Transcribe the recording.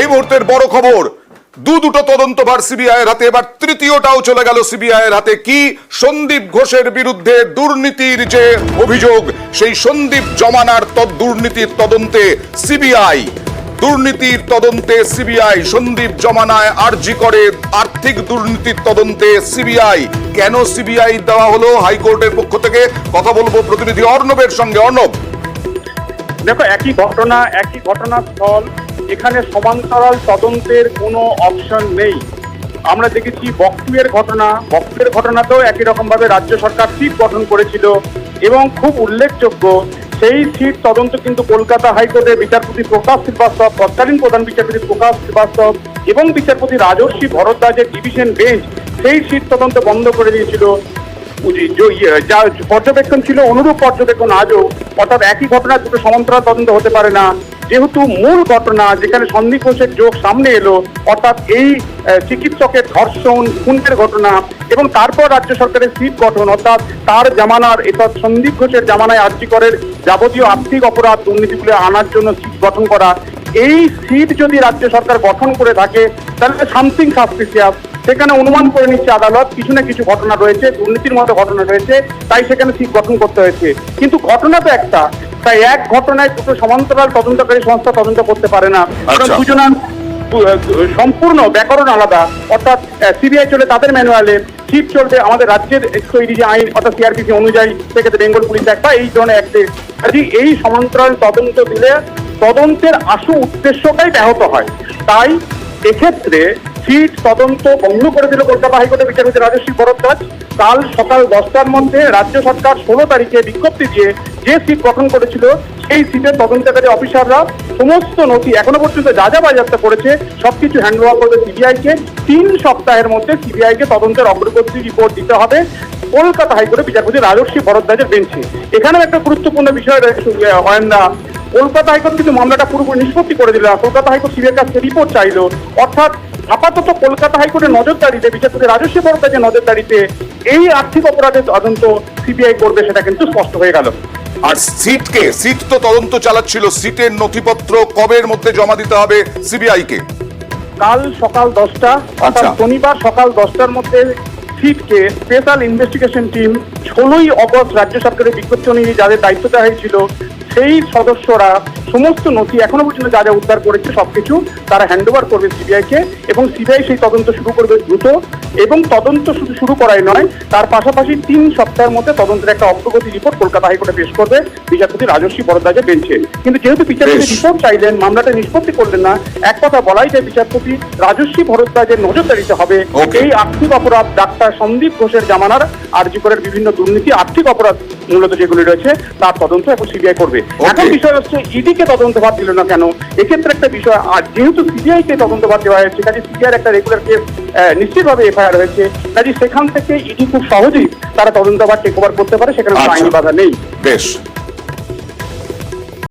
এই মুহূর্তের বড় খবর, দুটো তদন্তভার সিবিআই এর হাতে, এবার তৃতীয়টাও চলে গেল সিবিআই এর হাতে। কি? সন্দীপ ঘোষের বিরুদ্ধে দুর্নীতির যে অভিযোগ, সেই সন্দীপ জমানার দুর্নীতির তদন্তে সিবিআই, দুর্নীতির তদন্তে সিবিআই, সন্দীপ জমানায় আরজি করে আর্থিক দুর্নীতির তদন্তে সিবিআই। কেন সিবিআই দেওয়া হলো হাইকোর্টের পক্ষ থেকে? কথা বলবো প্রতিনিধি অর্ণবের সঙ্গে। অর্ণব, দেখো, একই ঘটনাস্থল, এখানে সমান্তরাল তদন্তের কোনো অপশন নেই। আমরা দেখেছি বকফুয়ের ঘটনাতেও একই রকম ভাবে রাজ্য সরকার সিট গঠন করেছিল এবং খুব উল্লেখযোগ্য সেই সিট তদন্ত কিন্তু কলকাতা হাইকোর্টের বিচারপতি প্রকাশ শ্রীবাস্তব, তৎকালীন প্রধান বিচারপতি প্রকাশ শ্রীবাস্তব এবং বিচারপতি রাজর্ষি ভরদ্বাজের ডিভিশন বেঞ্চ সেই সিট তদন্ত বন্ধ করে দিয়েছিল। যা পর্যবেক্ষণ ছিল অনুরূপ পর্যবেক্ষণ আজও, অর্থাৎ একই ঘটনার দুটো সমান্তরাল তদন্ত হতে পারে না। যেহেতু মূল ঘটনা যেখানে সন্দীপ ঘোষের যোগ সামনে এলো, অর্থাৎ এই চিকিৎসকের ধর্ষণ খুনের ঘটনা এবং তারপর রাজ্য সরকারের সিট গঠন, অর্থাৎ তার জামানার, অর্থাৎ সন্দীপ ঘোষের জামানায় আরজি করের যাবতীয় আর্থিক অপরাধ দুর্নীতিগুলো আনার জন্য সিট গঠন করা, এই সিট যদি রাজ্য সরকার গঠন করে থাকে তাহলে সামথিং সাসপিসিয়াস। সেখানে অনুমান করে নিচ্ছে আদালত কিছু না কিছু ঘটনা রয়েছে, দুর্নীতির মতো ঘটনা রয়েছে, তাই সেখানে সিট গঠন করতে হয়েছে। কিন্তু ঘটনা তো একটা, তাই এক ঘটনায় দুটো সমান্তরাল তদন্তকারী সংস্থা তদন্ত করতে পারে না। দুজনের সম্পূর্ণ ব্যাকরণ আলাদা, অর্থাৎ সিবিআই চলে তাদের ম্যানুয়ালে, সিট চলবে আমাদের রাজ্যের তৈরি যে আইন, অর্থাৎ সিআরপিসি অনুযায়ী, সেক্ষেত্রে বেঙ্গল পুলিশ অ্যাক্ট বা এই ধরনের অ্যাক্টে। এই সমান্তরাল তদন্ত দিলে তদন্তের আসল উদ্দেশ্যটাই ব্যাহত হয়। তাই এক্ষেত্রে সিট তদন্ত বন্ধ করে দিল কলকাতা হাইকোর্টের বিচারপতি রাজর্ষি ভরদ্বাজ। কাল সকাল 10টার মধ্যে রাজ্য সরকার 16 তারিখে বিজ্ঞপ্তি দিয়ে যে সিট গঠন করেছিল সেই সিটের তদন্তকারী অফিসাররা সমস্ত নথি এখনো পর্যন্ত যা যা বাজেয়াপ্ত করেছে সবকিছু হ্যান্ড ওভার করবে সিবিআইকে। 3 সপ্তাহের মধ্যে সিবিআইকে তদন্তের অগ্রগতি রিপোর্ট দিতে হবে কলকাতা হাইকোর্টের বিচারপতি রাজর্ষি ভরদ্বাজের বেঞ্চে। এখানেও একটা গুরুত্বপূর্ণ বিষয় রয়েছে অয়নদা, কলকাতা হাইকোর্ট কিন্তু মামলাটা পুরোপুরি নিষ্পত্তি করে দিল। কলকাতা হাইকোর্ট সিবিআইয়ের কাছে রিপোর্ট চাইলো, অর্থাৎ আপাতত কলকাতা হাইকোর্টের নজরদারিতে, বিচারপতি রাজস্বী ভরদ্বাজের নজরদারিতে এই আর্থিক অপরাধের তদন্ত সিবিআই করবে, সেটা কিন্তু স্পষ্ট হয়ে গেল। আর সিট তো তদন্ত চালাচ্ছিল, সিটের নথিপত্র কবের মধ্যে জমা দিতে হবে সিবিআই কে? কাল সকাল 10টা, অর্থাৎ শনিবার সকাল 10টার মধ্যে সিটকে স্পেশাল ইনভেস্টিগেশন টিম 16ই অগস্ট রাজ্য সরকারের বিজ্ঞপ্তি অনুযায়ী যাদের দায়িত্ব দেওয়া হয়েছিল সেই সদস্যরা সমস্ত নথি এখনো পর্যন্ত যা যা উদ্ধার করেছে সবকিছু তারা হ্যান্ড ওভার করবে সিবিআইকে এবং সিবিআই সেই তদন্ত শুরু করবে দ্রুত। এবং তদন্ত শুধু শুরু করাই নয়, তার পাশাপাশি 3 সপ্তাহের মধ্যে তদন্তের একটা অগ্রগতি রিপোর্ট কলকাতা হাইকোর্টে পেশ করবে বিচারপতি রাজর্ষি ভরদ্বাজের বেঞ্চে। কিন্তু যেহেতু বিচারপতি রিপোর্ট চাইলেন, মামলাটা নিষ্পত্তি করলেন না, এক কথা বলাই যায় বিচারপতি রাজর্ষি ভরদ্বাজের নজরদারিতে হবে এই আর্থিক অপরাধ, ডাক্তার সন্দীপ ঘোষের জামানার আরজি করের বিভিন্ন দুর্নীতি, আর্থিক অপরাধ মূলত যেগুলি রয়েছে তার তদন্ত এখন সিবিআই করবে। এখন বিষয় হচ্ছে ইডিকে তদন্তভার দিল না কেন? এক্ষেত্রে একটা বিষয়, আর যেহেতু সিবিআইকে তদন্তভার দেওয়া হয়েছে, কাজে সিবিআইয়ের একটা রেগুলার কেস নিশ্চিতভাবে এফআইআর হয়েছে, কাজে সেখান থেকে ইডি খুব সহজেই তারা তদন্তভার টেক ওভার করতে পারে, সেখানে আইনি বাধা নেই। বেশ।